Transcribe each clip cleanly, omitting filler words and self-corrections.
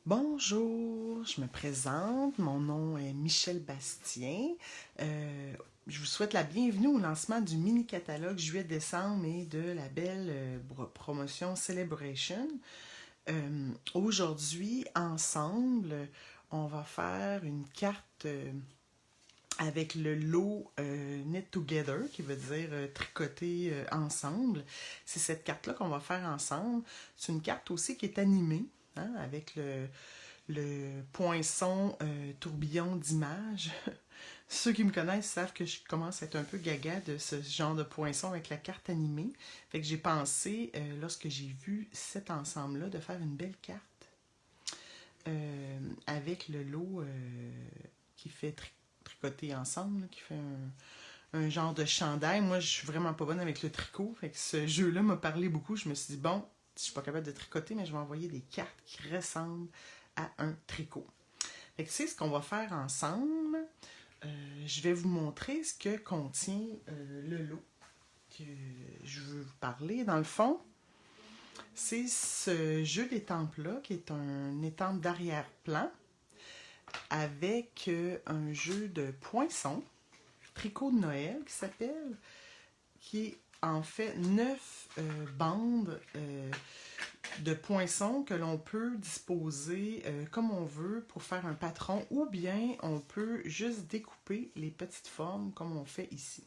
Bonjour, je me présente, mon nom est Michel Bastien. Je vous souhaite la bienvenue au lancement du mini-catalogue juillet-décembre et de la belle promotion Celebration. Aujourd'hui, ensemble, on va faire une carte avec le lot Knit Together, qui veut dire tricoter ensemble. C'est cette carte-là qu'on va faire ensemble. C'est une carte aussi qui est animée, hein, avec le poinçon tourbillon d'images. Ceux qui me connaissent savent que je commence à être un peu gaga de ce genre de poinçon avec la carte animée. Fait que j'ai pensé, lorsque j'ai vu cet ensemble-là, de faire une belle carte avec le lot qui fait tricoter ensemble, là, qui fait un genre de chandail. Moi, je suis vraiment pas bonne avec le tricot. Fait que ce jeu-là m'a parlé beaucoup. Je me suis dit, bon, je suis pas capable de tricoter, mais je vais envoyer des cartes qui ressemblent à un tricot. Fait que c'est ce qu'on va faire ensemble. Je vais vous montrer ce que contient le lot que je veux vous parler. Dans le fond, c'est ce jeu d'étampes-là qui est un étampe d'arrière-plan avec un jeu de poinçons, tricot de Noël qui s'appelle, qui est en fait 9 bandes de poinçons que l'on peut disposer comme on veut pour faire un patron, ou bien on peut juste découper les petites formes comme on fait ici.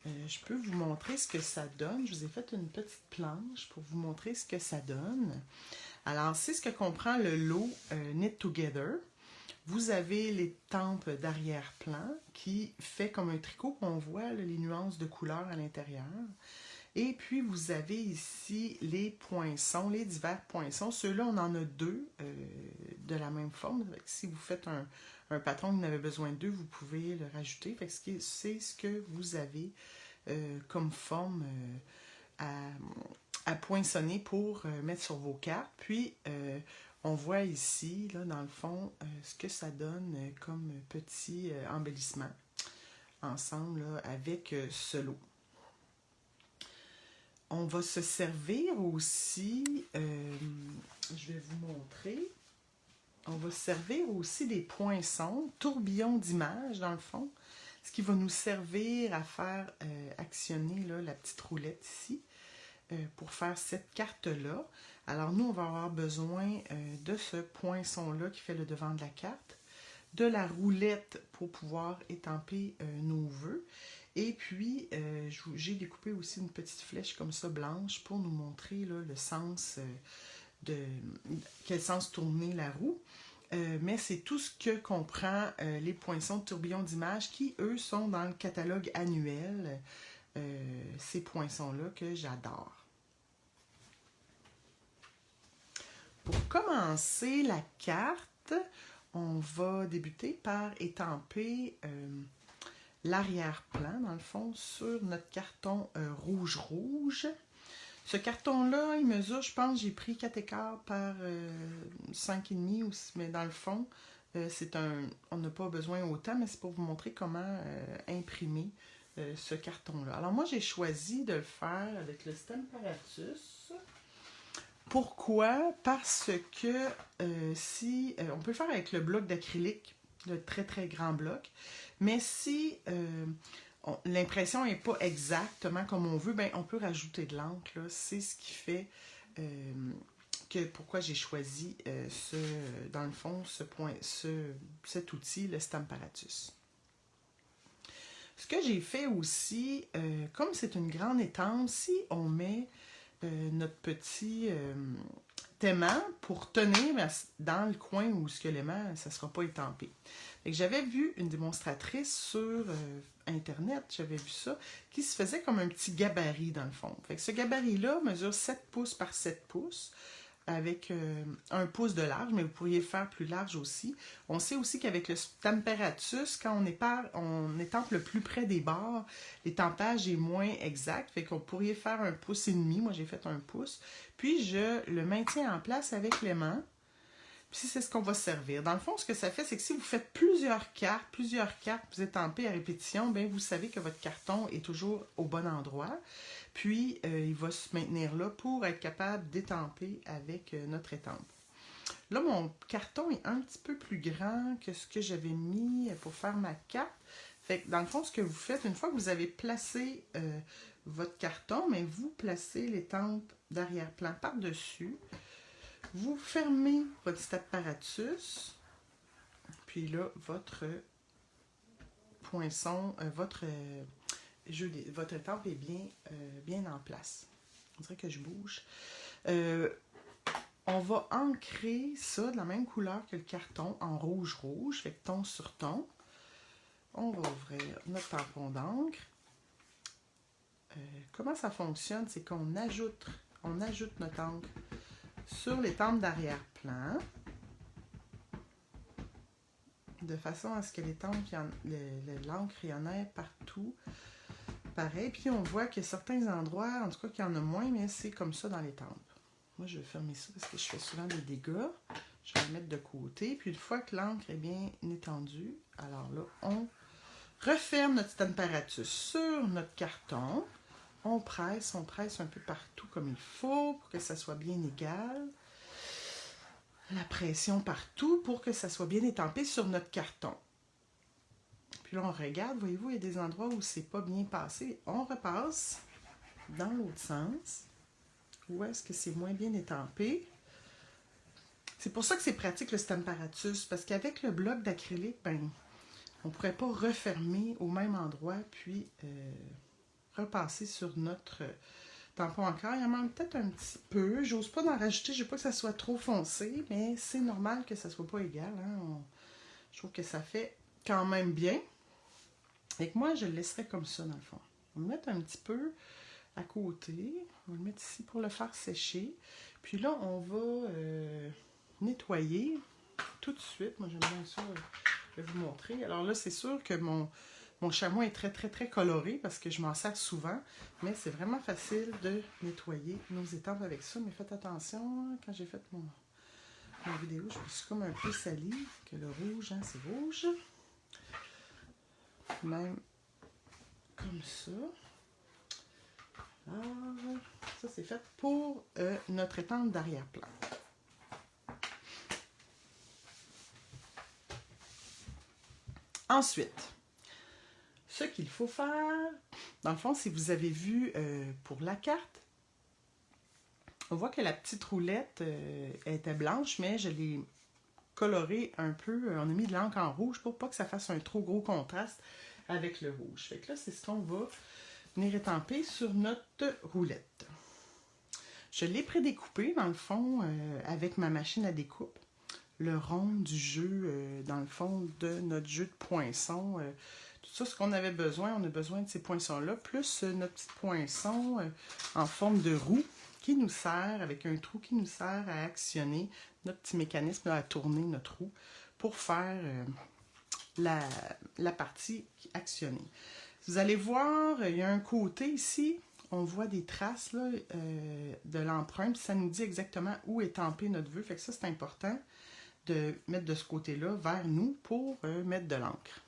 Je peux vous montrer ce que ça donne. Je vous ai fait une petite planche pour vous montrer ce que ça donne. Alors, c'est ce que comprend le lot Knit Together. Vous avez l'étampe d'arrière-plan qui fait comme un tricot qu'on voit là, les nuances de couleurs à l'intérieur. Et puis, vous avez ici les poinçons, les divers poinçons. Ceux-là, on en a deux de la même forme. Si vous faites un patron, vous en avez besoin de deux, vous pouvez le rajouter. C'est ce que vous avez comme forme à poinçonner pour mettre sur vos cartes. Puis, on voit ici, là, dans le fond, ce que ça donne comme petit embellissement ensemble là, avec ce lot. On va se servir aussi, je vais vous montrer, on va se servir aussi des poinçons, tourbillons d'images dans le fond, ce qui va nous servir à faire actionner là, la petite roulette ici pour faire cette carte-là. Alors nous, on va avoir besoin de ce poinçon-là qui fait le devant de la carte, de la roulette pour pouvoir étamper nos vœux. Et puis, j'ai découpé aussi une petite flèche comme ça, blanche, pour nous montrer là, le sens quel sens tourner la roue. Mais c'est tout ce que comprend les poinçons de tourbillon d'images qui, eux, sont dans le catalogue annuel. Ces poinçons-là que j'adore. Pour commencer la carte, on va débuter par étamper l'arrière-plan, dans le fond, sur notre carton rouge-rouge. Ce carton-là, il mesure, je pense, j'ai pris 4 écarts par 5,5, mais dans le fond, on n'a pas besoin autant, mais c'est pour vous montrer comment imprimer ce carton-là. Alors moi, j'ai choisi de le faire avec le Stamparatus. Pourquoi? Parce que on peut le faire avec le bloc d'acrylique, le très très grand bloc, mais si l'impression n'est pas exactement comme on veut, ben, on peut rajouter de l'encre. C'est ce qui fait pourquoi j'ai choisi dans le fond cet outil, le Stamparatus. Ce que j'ai fait aussi, comme c'est une grande étampe, si on met notre petit aimant pour tenir dans le coin où ce que l'aimant, ça ne sera pas étampé. J'avais vu une démonstratrice sur Internet, j'avais vu ça, qui se faisait comme un petit gabarit dans le fond. Ce gabarit-là mesure 7 pouces par 7 pouces avec 1 pouce de large, mais vous pourriez le faire plus large aussi. On sait aussi qu'avec le Stamparatus, quand on étampe le plus près des bords, l'étampage est moins exact, fait qu'on pourrait faire 1,5 pouce. Moi, j'ai fait 1 pouce. Puis, je le maintiens en place avec l'aimant. Puis, c'est ce qu'on va servir. Dans le fond, ce que ça fait, c'est que si vous faites plusieurs cartes, vous étampez à répétition, bien, vous savez que votre carton est toujours au bon endroit. Puis, il va se maintenir là pour être capable d'étamper avec notre étampe. Là, mon carton est un petit peu plus grand que ce que j'avais mis pour faire ma carte. Fait que dans le fond, ce que vous faites, une fois que vous avez placé votre carton, mais vous placez l'étampe d'arrière-plan par-dessus. Vous fermez votre petit apparatus. Puis là, votre poinçon, votre étampe est bien en place. On dirait que je bouge. On va ancrer ça de la même couleur que le carton en rouge-rouge, fait que ton sur ton. On va ouvrir notre tampon d'encre. Comment ça fonctionne? C'est qu'on ajoute notre encre sur l'étampe d'arrière-plan, de façon à ce que l'encre, il y en ait partout. Pareil, puis on voit qu'il y a certains endroits, en tout cas qu'il y en a moins, mais c'est comme ça dans l'étampe. Moi, je vais fermer ça parce que je fais souvent des dégâts. Je vais le mettre de côté. Puis une fois que l'encre est bien étendue, alors là, on referme notre apparatus sur notre carton. On presse un peu partout comme il faut pour que ça soit bien égal. La pression partout pour que ça soit bien étampé sur notre carton. Puis là, on regarde, voyez-vous, il y a des endroits où c'est pas bien passé. On repasse dans l'autre sens. Où est-ce que c'est moins bien étampé? C'est pour ça que c'est pratique le Stamparatus, parce qu'avec le bloc d'acrylique, ben, on ne pourrait pas refermer au même endroit, puis repasser sur notre tampon encore. Il en manque peut-être un petit peu. J'ose pas en rajouter, je veux pas que ça soit trop foncé, mais c'est normal que ça soit pas égal. Hein? Je trouve que ça fait quand même bien. Et que moi, je le laisserais comme ça, dans le fond. On va le mettre un petit peu à côté. On va le mettre ici pour le faire sécher. Puis là, on va nettoyer tout de suite. Moi, j'aime bien ça. Je vais vous montrer. Alors là, c'est sûr que mon chamois est très, très, très coloré parce que je m'en sers souvent. Mais c'est vraiment facile de nettoyer nos étampes avec ça. Mais faites attention, quand j'ai fait mon vidéo, je me suis comme un peu sali. Que le rouge, hein, c'est rouge. Même comme ça. Alors, ça c'est fait pour notre étampe d'arrière-plan. Ensuite, ce qu'il faut faire, dans le fond, si vous avez vu pour la carte, on voit que la petite roulette était blanche, mais je l'ai colorée un peu. On a mis de l'encre en rouge pour pas que ça fasse un trop gros contraste avec le rouge. Fait que là, c'est ce qu'on va venir étamper sur notre roulette. Je l'ai prédécoupé, dans le fond, avec ma machine à découpe. Le rond du jeu, dans le fond, de notre jeu de poinçons. Tout ça, ce qu'on avait besoin, on a besoin de ces poinçons-là, plus notre petit poinçon en forme de roue qui nous sert, avec un trou qui nous sert à actionner notre petit mécanisme, à tourner notre roue pour faire la partie actionnée. Vous allez voir, il y a un côté ici, on voit des traces là, de l'empreinte, ça nous dit exactement où est tampé notre vœu. Fait que ça, c'est important de mettre de ce côté-là vers nous pour mettre de l'encre.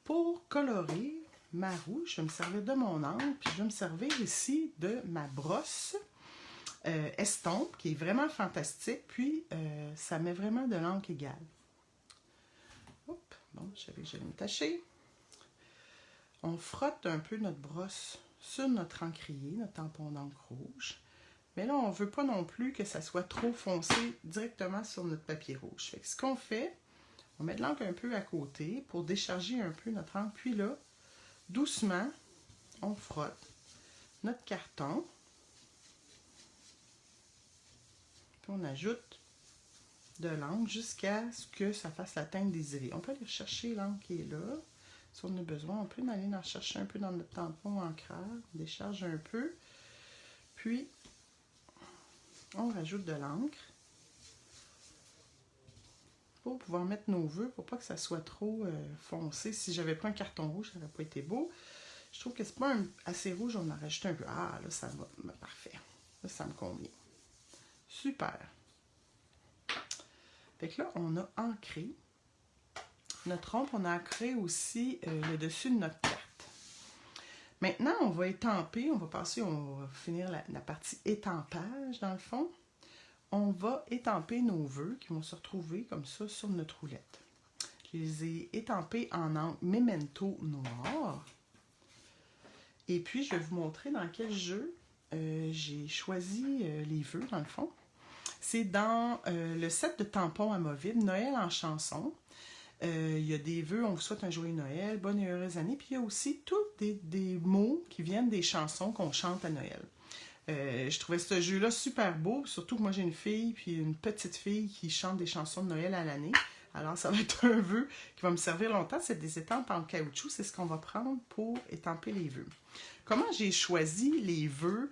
Pour colorer ma roue, je vais me servir de mon encre, puis je vais me servir ici de ma brosse estompe, qui est vraiment fantastique, puis ça met vraiment de l'encre égale. Oups, bon, je savais que j'allais me tâcher. On frotte un peu notre brosse sur notre encrier, notre tampon d'encre rouge. Mais là, on ne veut pas non plus que ça soit trop foncé directement sur notre papier rouge. Fait que ce qu'on fait, on met de l'encre un peu à côté pour décharger un peu notre encre. Puis là, doucement, on frotte notre carton. Puis on ajoute de l'encre jusqu'à ce que ça fasse la teinte désirée. On peut aller chercher l'encre qui est là. Si on a besoin, on peut aller en chercher un peu dans notre tampon encreur. On décharge un peu. Puis, on rajoute de l'encre pour pouvoir mettre nos vœux, pour pas que ça soit trop foncé. Si j'avais pas un carton rouge, ça n'aurait pas été beau. Je trouve que c'est pas assez rouge, on en rajoute un peu. Ah, là, ça va. Parfait. Là, ça me convient. Super. Fait que là, on a ancré notre rond, on a ancré aussi le dessus de notre carte. Maintenant, on va étamper, on va finir la partie étampage dans le fond. on va étamper nos vœux qui vont se retrouver comme ça sur notre roulette. Je les ai étampés en encre Memento noir. Et puis, je vais vous montrer dans quel jeu j'ai choisi les vœux, dans le fond. C'est dans le set de tampons amovibles, Noël en chanson. Il y a des vœux, on vous souhaite un joyeux Noël, bonne et heureuse année. Puis il y a aussi tous des mots qui viennent des chansons qu'on chante à Noël. Je trouvais ce jeu-là super beau, surtout que moi j'ai une fille, puis une petite fille qui chante des chansons de Noël à l'année. Alors ça va être un vœu qui va me servir longtemps, c'est des étampes en caoutchouc, c'est ce qu'on va prendre pour étamper les vœux. Comment j'ai choisi les vœux,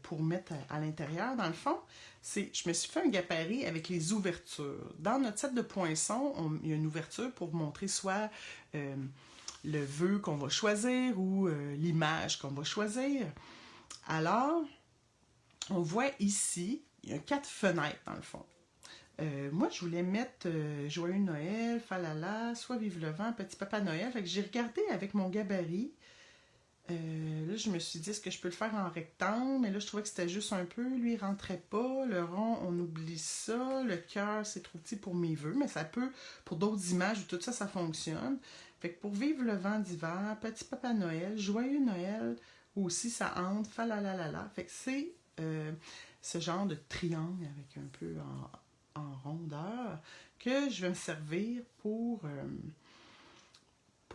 pour mettre à l'intérieur, dans le fond, je me suis fait un gabarit avec les ouvertures. Dans notre set de poinçons, il y a une ouverture pour montrer soit le vœu qu'on va choisir ou l'image qu'on va choisir. Alors, on voit ici, il y a 4 fenêtres dans le fond. Moi, je voulais mettre Joyeux Noël, Falala, Soit vive le vent, Petit Papa Noël. Fait que j'ai regardé avec mon gabarit. Là, je me suis dit, est-ce que je peux le faire en rectangle? Mais là, je trouvais que c'était juste un peu. Lui, il rentrait pas. Le rond, on oublie ça. Le cœur, c'est trop petit pour mes vœux. Mais ça peut, pour d'autres images, tout ça, ça fonctionne. Fait que pour Vive le vent d'hiver, Petit Papa Noël, Joyeux Noël, aussi, ça entre. Falalalala. Fait que c'est ce genre de triangle avec un peu en rondeur que je vais me servir pour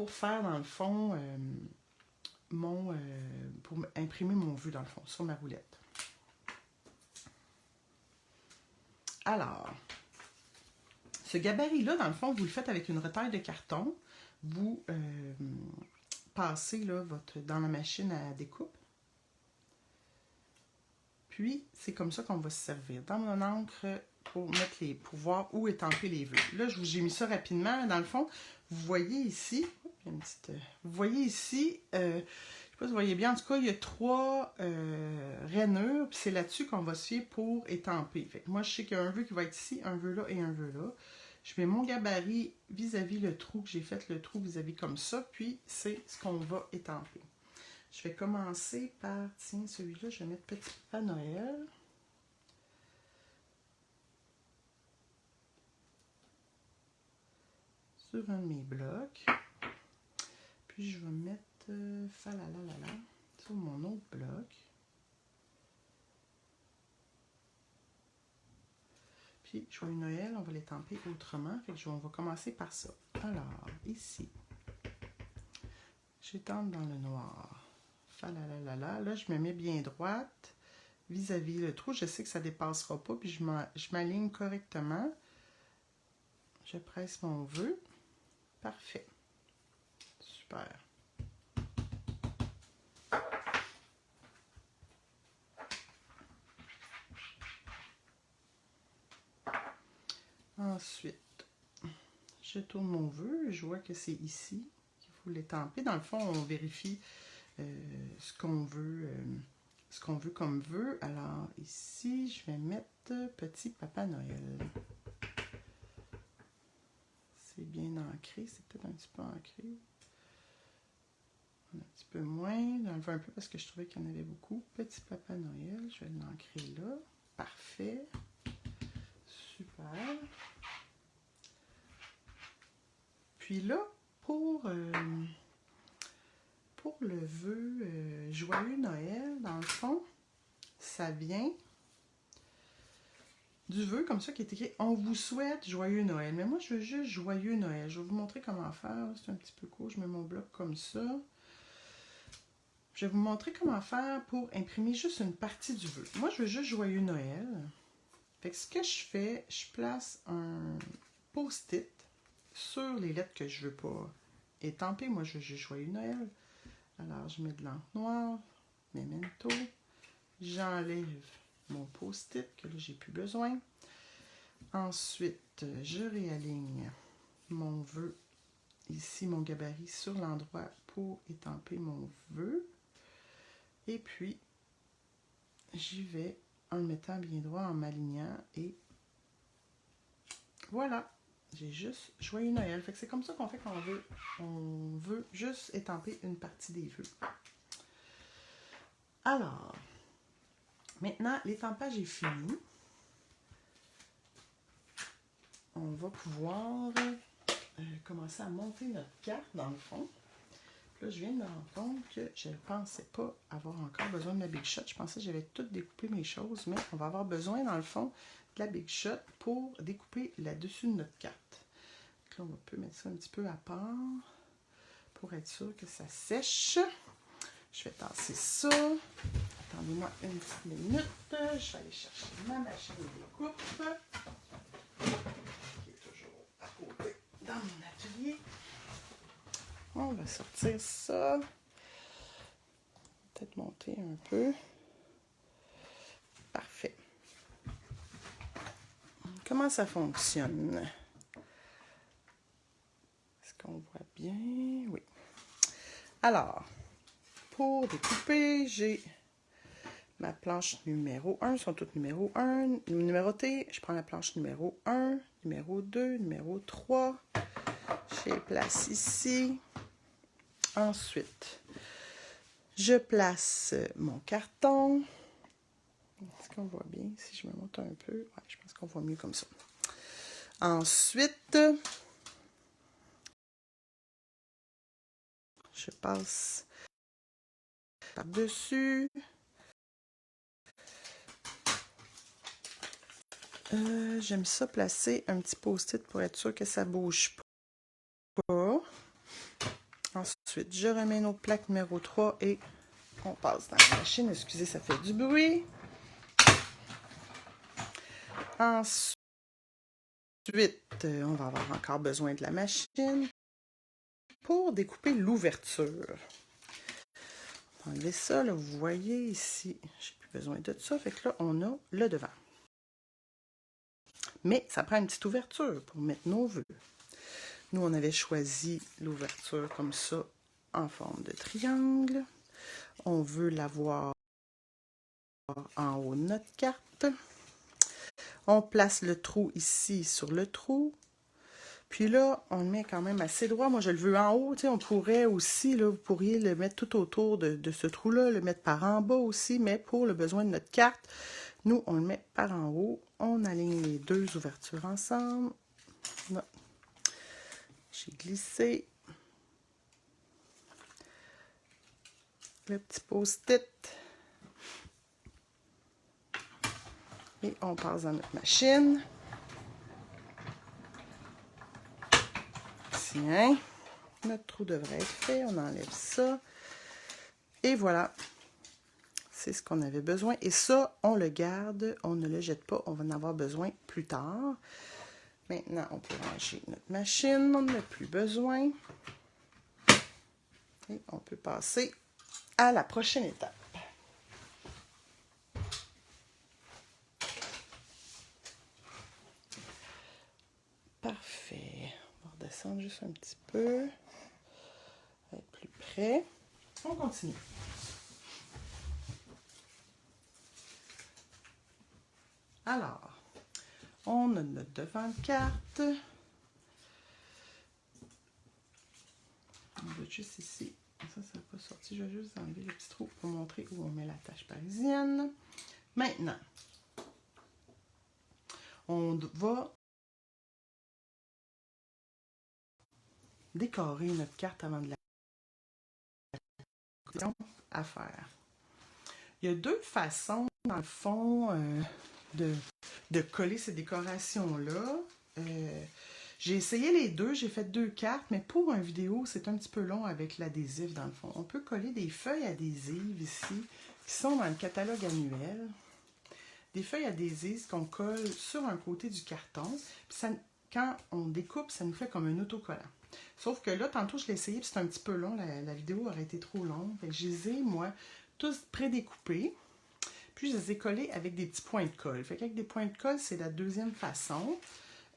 faire, dans le fond, pour imprimer mon vœu, dans le fond, sur ma roulette. Alors, ce gabarit-là, dans le fond, vous le faites avec une retaille de carton. Vous passez là, dans la machine à découpe. Puis, c'est comme ça qu'on va se servir. Dans mon encre, pour voir où étamper les vœux. Là, j'ai mis ça rapidement. Dans le fond, vous voyez ici, vous voyez ici, je ne sais pas si vous voyez bien, en tout cas, il y a 3 rainures, puis c'est là-dessus qu'on va se fier pour étamper. Fait que moi, je sais qu'il y a un vœu qui va être ici, un vœu là et un vœu là. Je mets mon gabarit vis-à-vis le trou, que j'ai fait le trou vis-à-vis comme ça, puis c'est ce qu'on va étamper. Je vais commencer par, tiens, celui-là, je vais mettre Petit Papa Noël. Sur un de mes blocs. Puis je vais mettre Falalalala sur mon autre bloc. Puis Joyeux Noël, on va l'étamper autrement. Fait que on va commencer par ça. Alors, ici, j'étampe dans le noir. Falalalala. Là, je me mets bien droite vis-à-vis le trou. Je sais que ça ne dépassera pas. Puis je m'aligne correctement. Je presse mon vœu. Parfait. Super. Ensuite, je tourne mon vœu. Je vois que c'est ici qu'il faut l'étamper. Dans le fond, on vérifie ce qu'on veut comme vœu. Alors, ici, je vais mettre Petit Papa Noël. C'est bien ancré, c'est peut-être un petit peu ancré. Un petit peu moins, j'enlève un peu parce que je trouvais qu'il y en avait beaucoup. Petit Papa Noël, je vais l'ancrer là. Parfait. Super. Puis là, pour le vœu Joyeux Noël, dans le fond, ça vient du vœu comme ça qui est écrit « On vous souhaite Joyeux Noël ». Mais moi, je veux juste Joyeux Noël. Je vais vous montrer comment faire. C'est un petit peu court. Je mets mon bloc comme ça. Je vais vous montrer comment faire pour imprimer juste une partie du vœu. Moi, je veux juste Joyeux Noël. Fait que ce que je fais, je place un post-it sur les lettres que je ne veux pas étamper. Moi, je veux juste Joyeux Noël. Alors, je mets de l'encre noire, Memento. J'enlève mon post-it, que là, j'ai plus besoin. Ensuite, je réaligne mon vœu, ici, mon gabarit, sur l'endroit pour étamper mon vœu. Et puis, j'y vais en le mettant bien droit, en m'alignant. Et voilà, j'ai juste Joyeux Noël. Fait que c'est comme ça qu'on fait quand on veut juste étamper une partie des vœux. Alors, Maintenant, l'étampage est fini. On va pouvoir commencer à monter notre carte dans le fond. Là, je viens de me rendre compte que je ne pensais pas avoir encore besoin de ma Big Shot. Je pensais que j'avais tout découpé mes choses, mais on va avoir besoin, dans le fond, de la Big Shot pour découper là-dessus de notre carte. Donc là, on peut mettre ça un petit peu à part pour être sûr que ça sèche. Je vais tasser ça. Attendez-moi une petite minute. Je vais aller chercher ma machine de découpe, qui est toujours à côté dans mon atelier. On va sortir ça. Peut-être monter un peu. Parfait. Comment ça fonctionne? Est-ce qu'on voit bien? Oui. Alors, pour découper, j'ai ma planche numéro 1. Elles sont toutes numéro 1. Numérotées. Je prends la planche numéro 1, numéro 2, numéro 3. Je les place ici. Ensuite, je place mon carton. Est-ce qu'on voit bien? Si je me monte un peu, ouais, je pense qu'on voit mieux comme ça. Ensuite, je passe par-dessus. J'aime ça placer un petit post-it pour être sûr que ça ne bouge pas. Ensuite, je remets notre plaque numéro 3 et on passe dans la machine. Excusez, ça fait du bruit. Ensuite, on va avoir encore besoin de la machine pour découper l'ouverture. Enlever ça, là, vous voyez ici, j'ai plus besoin de ça. Fait que là, on a le devant. Mais ça prend une petite ouverture pour mettre nos vœux. Nous, on avait choisi l'ouverture comme ça, en forme de triangle. On veut l'avoir en haut de notre carte. On place le trou ici sur le trou. Puis là, on le met quand même assez droit. Moi, je le veux en haut. Tu sais, on pourrait aussi, là, vous pourriez le mettre tout autour de ce trou-là, le mettre par en bas aussi, mais pour le besoin de notre carte, nous, on le met par en haut. On aligne les deux ouvertures ensemble. Là, j'ai glissé le petit post-it. Et on passe dans notre machine. Tiens, notre trou devrait être fait. On enlève ça. Et voilà. C'est ce qu'on avait besoin. Et ça, on le garde. On ne le jette pas. On va en avoir besoin plus tard. Maintenant, on peut ranger notre machine. On n'en a plus besoin. Et on peut passer à la prochaine étape. Parfait. On va redescendre juste un petit peu. Être plus près. On continue. Alors, on a notre devant de carte. On va juste ici. Ça n'a pas sorti. Je vais juste enlever le petit trou pour montrer où on met la tache parisienne. Maintenant, on va décorer notre carte avant de la à faire. Il y a deux façons, dans le fond, de coller ces décorations-là. J'ai essayé les deux, j'ai fait 2 cartes, mais pour une vidéo, c'est un petit peu long avec l'adhésif, dans le fond. On peut coller des feuilles adhésives ici, qui sont dans le catalogue annuel. Des feuilles adhésives qu'on colle sur un côté du carton. Puis ça, quand on découpe, ça nous fait comme un autocollant. Sauf que là, tantôt, je l'ai essayé, puis c'est un petit peu long. La vidéo aurait été trop longue. Fait que je les ai, moi, tous pré-découpés. Puis, je les ai collés avec des petits points de colle. Fait qu'avec des points de colle, c'est la deuxième façon.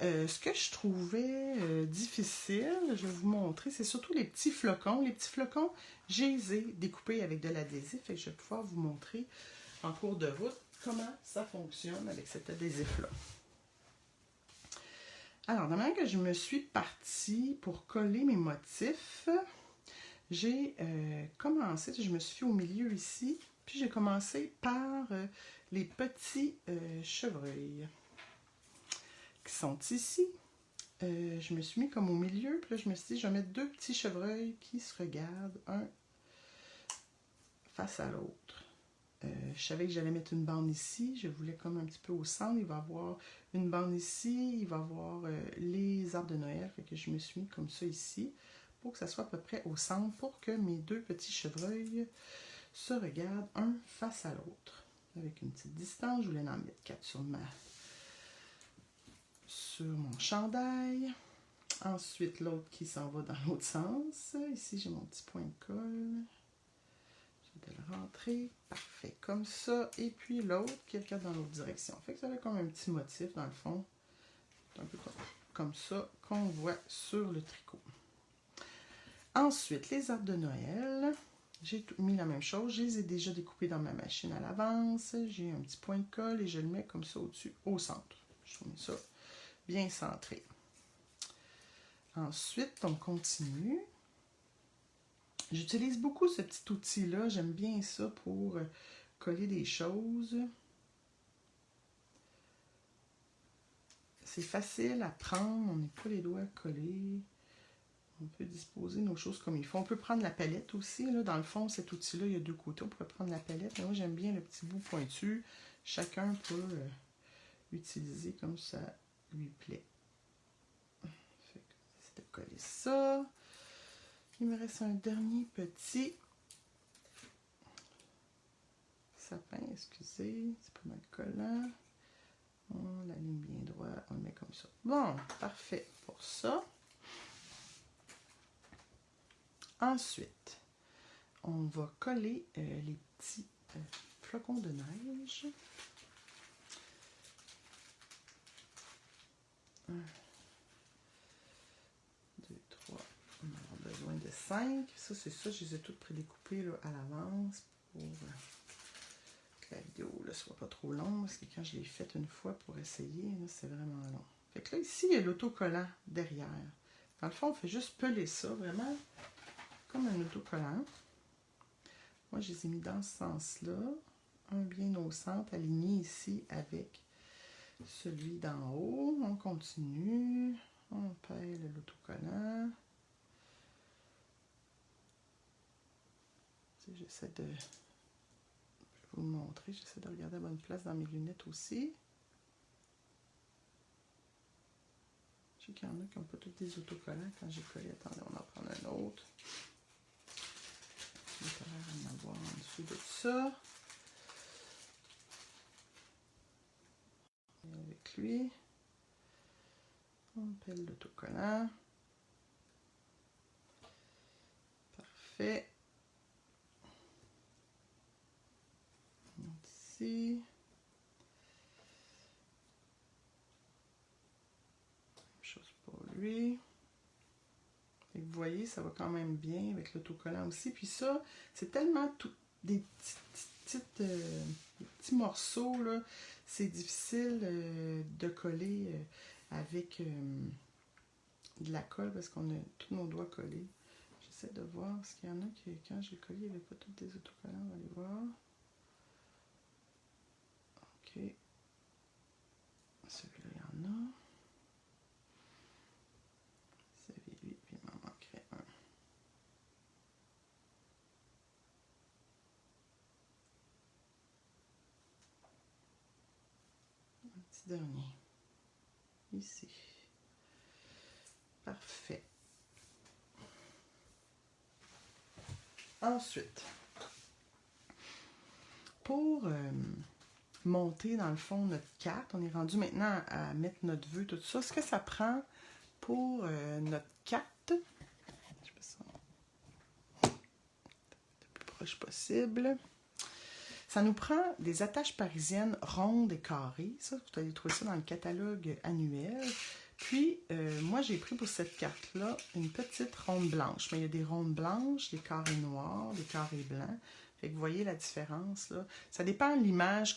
Ce que je trouvais difficile, je vais vous montrer, c'est surtout les petits flocons. Les petits flocons, je les ai découpés avec de l'adhésif. Fait que je vais pouvoir vous montrer en cours de route comment ça fonctionne avec cet adhésif-là. Alors, de la manière que je me suis partie pour coller mes motifs, j'ai commencé, je me suis fait au milieu ici, Puis j'ai commencé par les petits chevreuils qui sont ici. Je me suis mis comme au milieu, puis là je me suis dit, je vais mettre deux petits chevreuils qui se regardent, un face à l'autre. Je savais que j'allais mettre une bande ici, je voulais comme un petit peu au centre, il va y avoir une bande ici, il va y avoir les arbres de Noël, fait que je me suis mis comme ça ici, pour que ça soit à peu près au centre, pour que mes deux petits chevreuils se regardent un face à l'autre. Avec une petite distance, je voulais en mettre 4 sur mon chandail. Ensuite, l'autre qui s'en va dans l'autre sens. Ici, j'ai mon petit point de colle. Je vais le rentrer. Parfait, comme ça. Et puis l'autre qui regarde dans l'autre direction. Fait que ça fait comme un petit motif dans le fond. Un peu comme ça qu'on voit sur le tricot. Ensuite, les arbres de Noël. J'ai mis la même chose. Je les ai déjà découpés dans ma machine à l'avance. J'ai un petit point de colle et je le mets comme ça au-dessus, au centre. Je mets ça bien centré. Ensuite, on continue. J'utilise beaucoup ce petit outil-là. J'aime bien ça pour coller des choses. C'est facile à prendre. On n'est pas les doigts collés. On peut disposer nos choses comme il faut. On peut prendre la palette aussi. Là. Dans le fond, cet outil-là, il y a deux côtés. On pourrait prendre la palette. Mais moi, j'aime bien le petit bout pointu. Chacun peut l'utiliser comme ça lui plaît. C'est de coller ça. Il me reste un dernier petit sapin, excusez, c'est pas mal collant. On l'aligne bien droit, on le met comme ça. Bon, parfait pour ça. Ensuite, on va coller les petits flocons de neige. 1, 2, 3, on va avoir besoin de 5. Ça, c'est ça, je les ai toutes prédécoupées là, à l'avance pour que la vidéo ne soit pas trop longue, parce que quand je l'ai faite une fois pour essayer, c'est vraiment long. Fait que là, ici, il y a l'autocollant derrière. Dans le fond, on fait juste peler ça, vraiment, comme un autocollant. Moi, je les ai mis dans ce sens-là. Un bien au centre, aligné ici avec celui d'en haut. On continue. On pèle l'autocollant. J'essaie de... Je vais vous le montrer. J'essaie de regarder à la bonne place dans mes lunettes aussi. Je sais qu'il y en a qui n'ont pas tous des autocollants quand j'ai collé. Attendez, on va en prendre un autre. Je vais en avoir en dessous de ça. Et avec lui, on pèle l'autocollant. Parfait. Ici. Même chose pour lui. Et vous voyez, ça va quand même bien avec l'autocollant aussi. Puis ça, c'est tellement des petits morceaux, là. C'est difficile de coller avec de la colle parce qu'on a tous nos doigts collés. J'essaie de voir, parce qu'il y en a qui, quand j'ai collé, il n'y avait pas tous des autocollants. On va aller voir. Ok. Celui-là, il y en a. Celui-là, puis il m'en manquerait un. Un petit dernier. Ici. Parfait. Ensuite, pour monter dans le fond notre carte, on est rendu maintenant à mettre notre vœu, tout ça. Ce que ça prend pour notre carte, je fais ça le plus proche possible. Ça nous prend des attaches parisiennes rondes et carrées. Ça, vous allez trouver ça dans le catalogue annuel. Puis, moi, j'ai pris pour cette carte-là une petite ronde blanche. Mais il y a des rondes blanches, des carrés noirs, des carrés blancs. Fait que vous voyez la différence, là. Ça dépend de l'image ce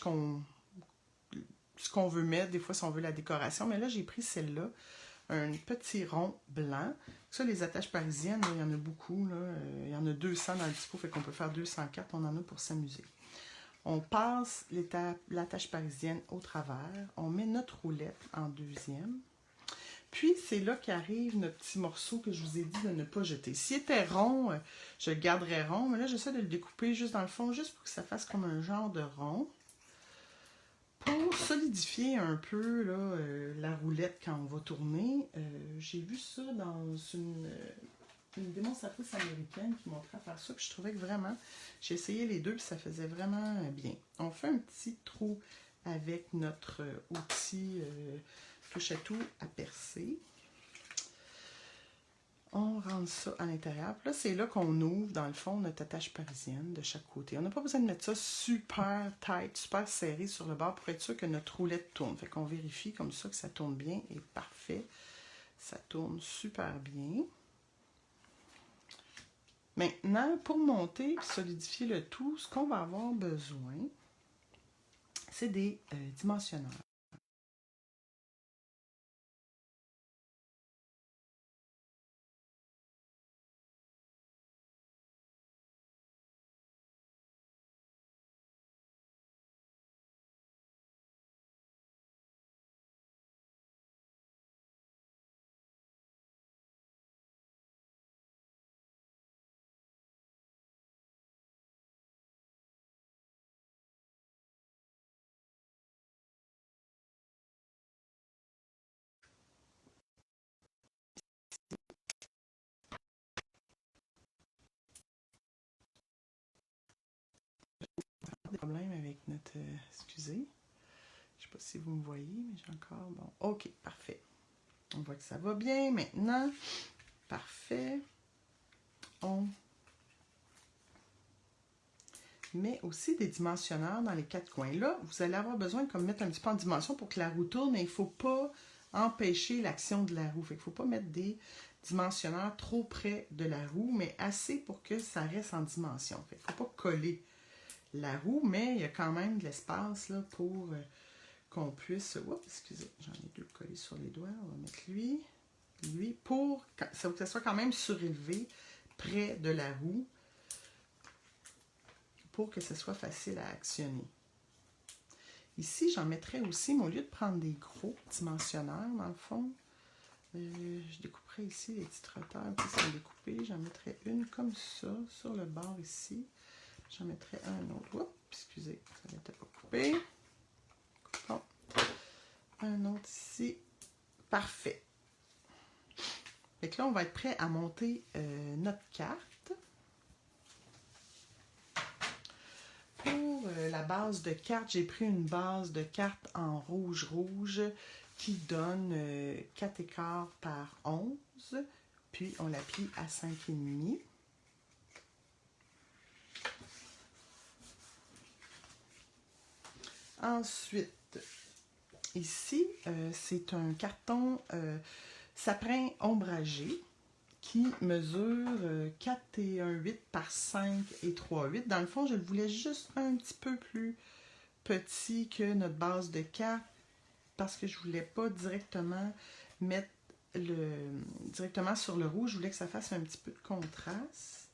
qu'on veut mettre. Des fois, si on veut la décoration. Mais là, j'ai pris celle-là. Un petit rond blanc. Ça, les attaches parisiennes, là, il y en a beaucoup. Là. Il y en a 200 dans le petit pot. Fait qu'on peut faire 200 cartes. On en a pour s'amuser. On passe l'attache parisienne au travers. On met notre roulette en deuxième. Puis, c'est là qu'arrive notre petit morceau que je vous ai dit de ne pas jeter. S'il était rond, je le garderais rond. Mais là, j'essaie de le découper juste dans le fond, juste pour que ça fasse comme un genre de rond. Pour solidifier un peu là, la roulette quand on va tourner, j'ai vu ça dans une démonstratrice américaine qui montrait à faire ça, puis je trouvais que vraiment, j'ai essayé les deux, puis ça faisait vraiment bien. On fait un petit trou avec notre outil touche à tout à percer. On rentre ça à l'intérieur. Puis là, c'est là qu'on ouvre, dans le fond, notre attache parisienne de chaque côté. On n'a pas besoin de mettre ça super tight, super serré sur le bord pour être sûr que notre roulette tourne. Fait qu'on vérifie comme ça que ça tourne bien et parfait. Ça tourne super bien. Maintenant, pour monter et solidifier le tout, ce qu'on va avoir besoin, c'est des dimensionneurs. Des problèmes avec notre... excusez. Je ne sais pas si vous me voyez, mais j'ai encore... Bon, ok, parfait. On voit que ça va bien maintenant. Parfait. On met aussi des dimensionneurs dans les quatre coins. Là, vous allez avoir besoin de mettre un petit peu en dimension pour que la roue tourne, mais il ne faut pas empêcher l'action de la roue. Il ne faut pas mettre des dimensionneurs trop près de la roue, mais assez pour que ça reste en dimension. Il ne faut pas coller la roue, mais il y a quand même de l'espace là, pour qu'on puisse... Oups, excusez, j'en ai deux collés sur les doigts. On va mettre lui, pour que ça soit quand même surélevé près de la roue pour que ce soit facile à actionner. Ici, j'en mettrais aussi, mais au lieu de prendre des gros dimensionneurs, dans le fond, je découperais ici les petites roteurs qui sont découpés. J'en mettrais une comme ça, sur le bord ici. J'en mettrais un autre. Oups, excusez, ça n'était pas coupé. Coupons. Un autre ici. Parfait. Fait que là, on va être prêt à monter notre carte. Pour la base de carte, j'ai pris une base de carte en rouge qui donne 4 écarts par 11. Puis on la plie à 5,5. Ensuite, ici, c'est un carton sapin ombragé qui mesure 4,1,8 par 5,3,8. Dans le fond, je le voulais juste un petit peu plus petit que notre base de carte parce que je ne voulais pas directement mettre directement sur le rouge. Je voulais que ça fasse un petit peu de contraste.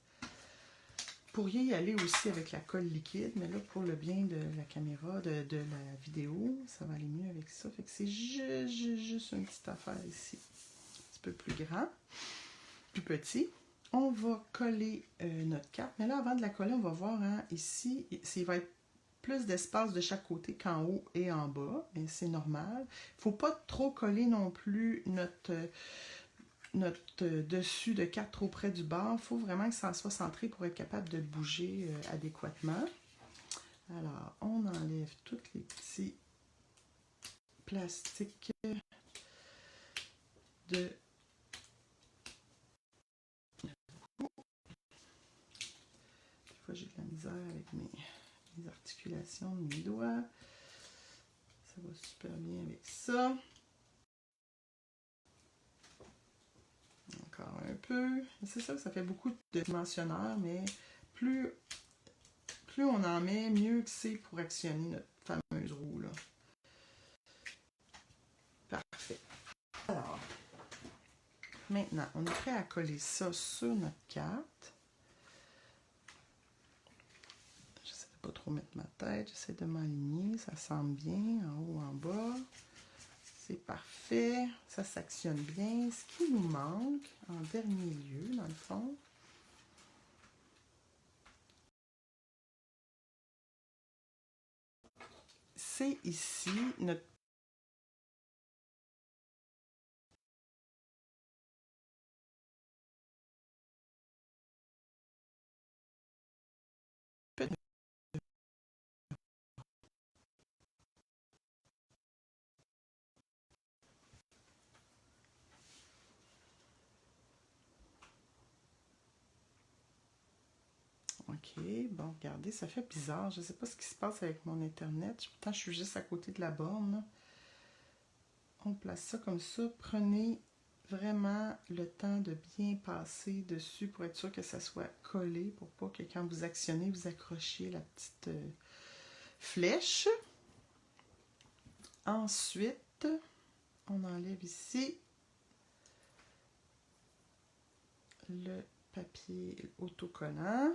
Vous pourriez y aller aussi avec la colle liquide, mais là, pour le bien de la caméra, de la vidéo, ça va aller mieux avec ça. Fait que c'est juste une petite affaire ici. Un petit peu plus grand. Plus petit. On va coller notre carte. Mais là, avant de la coller, on va voir ici, il va être plus d'espace de chaque côté qu'en haut et en bas. Mais c'est normal. Il ne faut pas trop coller non plus notre dessus de carte trop près du bord. Il faut vraiment que ça soit centré pour être capable de le bouger adéquatement. Alors, on enlève tous les petits plastiques de... J'ai de la misère avec mes articulations de mes doigts. Ça va super bien avec ça. Encore un peu. C'est ça, ça fait beaucoup de dimensionneurs, mais plus on en met, mieux que c'est pour actionner notre fameuse roue, là. Parfait. Alors, maintenant, on est prêt à coller ça sur notre carte. pas trop mettre ma tête. J'essaie de m'aligner. Ça semble bien, en haut, en bas. C'est parfait. Ça s'actionne bien. Ce qui nous manque, en dernier lieu, dans le fond, c'est ici notre petit... OK, bon, regardez, ça fait bizarre. Je ne sais pas ce qui se passe avec mon Internet. Pourtant, je suis juste à côté de la borne, là. On place ça comme ça. Prenez vraiment le temps de bien passer dessus pour être sûr que ça soit collé, pour pas que quand vous actionnez, vous accrochiez la petite flèche. Ensuite, on enlève ici le papier autocollant.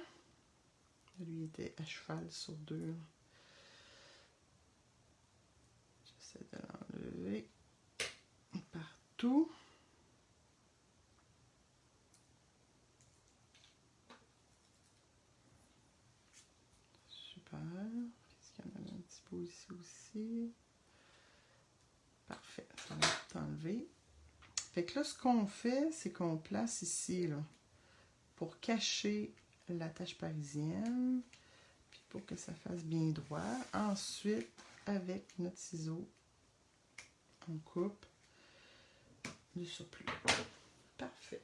Lui était à cheval sur deux. J'essaie de l'enlever partout. Super. Est-ce qu'il y en avait un petit peu ici aussi? Parfait. Ça va tout enlever. Fait que là, ce qu'on fait, c'est qu'on place ici, là, pour cacher la tache parisienne, puis pour que ça fasse bien droit. Ensuite, avec notre ciseau, on coupe du surplus. Parfait.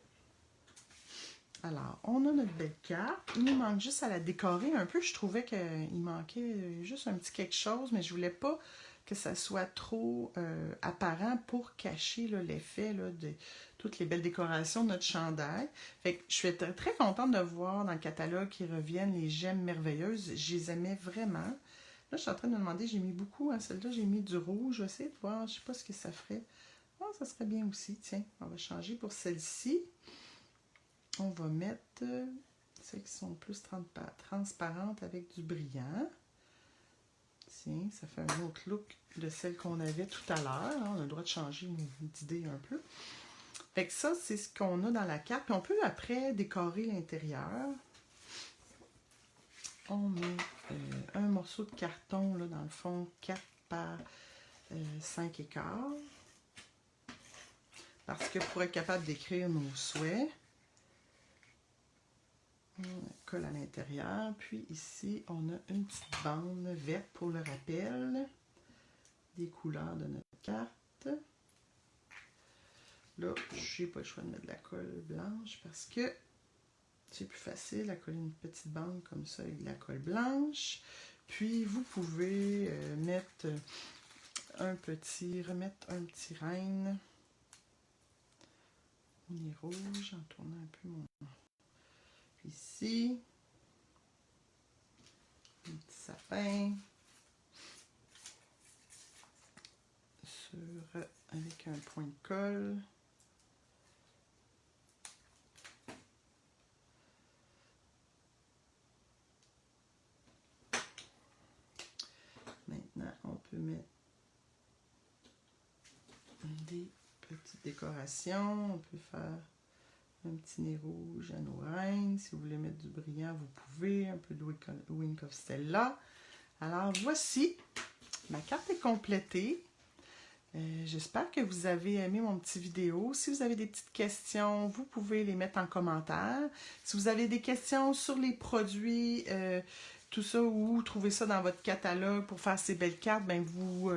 Alors, on a notre belle carte. Il nous manque juste à la décorer un peu. Je trouvais qu'il manquait juste un petit quelque chose, mais je voulais pas que ça soit trop apparent pour cacher l'effet de toutes les belles décorations de notre chandail. Fait que je suis très, très contente de voir dans le catalogue qui reviennent les gemmes merveilleuses. Je les aimais vraiment. Là, je suis en train de me demander, j'ai mis beaucoup. Hein, celle-là, j'ai mis du rouge. Je vais essayer de voir, je ne sais pas ce que ça ferait. Oh, ça serait bien aussi. Tiens, on va changer pour celle-ci. On va mettre celles qui sont plus transparentes avec du brillant. Tiens, ça fait un autre look de celle qu'on avait tout à l'heure. On a le droit de changer d'idée un peu. Fait que ça, c'est ce qu'on a dans la carte. Puis on peut après décorer l'intérieur. On met un morceau de carton, là, dans le fond, 4 par 5 écarts. Parce que pour être capable d'écrire nos souhaits, on colle à l'intérieur. Puis ici, on a une petite bande verte pour le rappel des couleurs de notre carte. Là, je n'ai pas le choix de mettre de la colle blanche parce que c'est plus facile à coller une petite bande comme ça avec de la colle blanche. Puis, vous pouvez remettre un petit renne au nez rouge en tournant un peu mon... Ici, un petit sapin avec un point de colle. Maintenant, on peut mettre des petites décorations. On peut faire un petit nez rouge à nos reines. Si vous voulez mettre du brillant, vous pouvez. Un peu de Wink of Stella. Alors, voici. Ma carte est complétée. J'espère que vous avez aimé mon petit vidéo. Si vous avez des petites questions, vous pouvez les mettre en commentaire. Si vous avez des questions sur les produits, tout ça, ou trouvez ça dans votre catalogue pour faire ces belles cartes, ben vous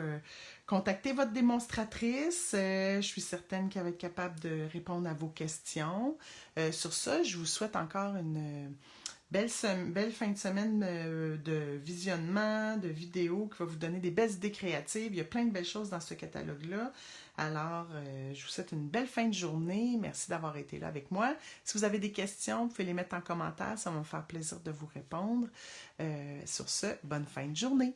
contactez votre démonstratrice. Je suis certaine qu'elle va être capable de répondre à vos questions. Sur ça, je vous souhaite encore une belle fin de semaine de visionnement, de vidéos qui va vous donner des belles idées créatives. Il y a plein de belles choses dans ce catalogue-là. Alors, je vous souhaite une belle fin de journée. Merci d'avoir été là avec moi. Si vous avez des questions, vous pouvez les mettre en commentaire. Ça va me faire plaisir de vous répondre. Sur ce, bonne fin de journée.